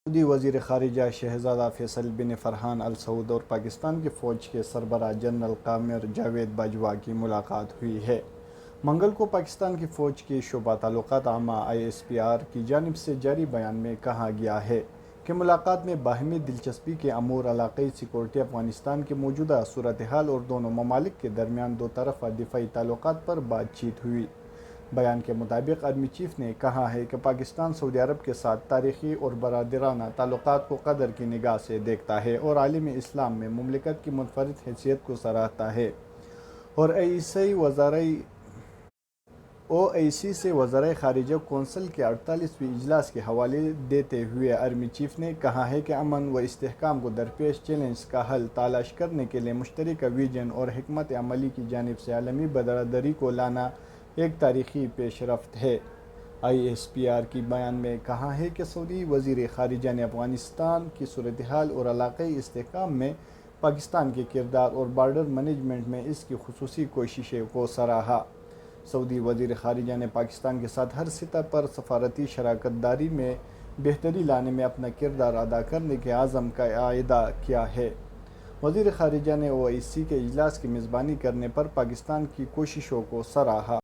سعودی وزیر خارجہ شہزادہ فیصل بن فرحان ال سعود اور پاکستان کی فوج کے سربراہ جنرل قامر جاوید باجوہ کی ملاقات ہوئی ہے۔ منگل کو پاکستان کی فوج کی شعبہ تعلقات عامہ ISPR کی جانب سے جاری بیان میں کہا گیا ہے کہ ملاقات میں باہمی دلچسپی کے امور، علاقائی سیکورٹی، افغانستان کی موجودہ صورتحال اور دونوں ممالک کے درمیان دو طرفہ دفاعی تعلقات پر بات چیت ہوئی۔ بیان کے مطابق آرمی چیف نے کہا ہے کہ پاکستان سعودی عرب کے ساتھ تاریخی اور برادرانہ تعلقات کو قدر کی نگاہ سے دیکھتا ہے اور عالم اسلام میں مملکت کی منفرد حیثیت کو سراہتا ہے، اور OIC سے وزرائے خارجہ کونسل کے 48ویں اجلاس کے حوالے دیتے ہوئے آرمی چیف نے کہا ہے کہ امن و استحکام کو درپیش چیلنج کا حل تلاش کرنے کے لیے مشترکہ ویژن اور حکمت عملی کی جانب سے عالمی برادری کو لانا ایک تاریخی پیش رفت ہے۔ ISPR کی بیان میں کہا ہے کہ سعودی وزیر خارجہ نے افغانستان کی صورتحال اور علاقائی استحکام میں پاکستان کے کردار اور بارڈر مینجمنٹ میں اس کی خصوصی کوششوں کو سراہا۔ سعودی وزیر خارجہ نے پاکستان کے ساتھ ہر سطح پر سفارتی شراکت داری میں بہتری لانے میں اپنا کردار ادا کرنے کے عزم کا اعادہ کیا ہے۔ وزیر خارجہ نے OIC کے اجلاس کی میزبانی کرنے پر پاکستان کی کوششوں کو سراہا۔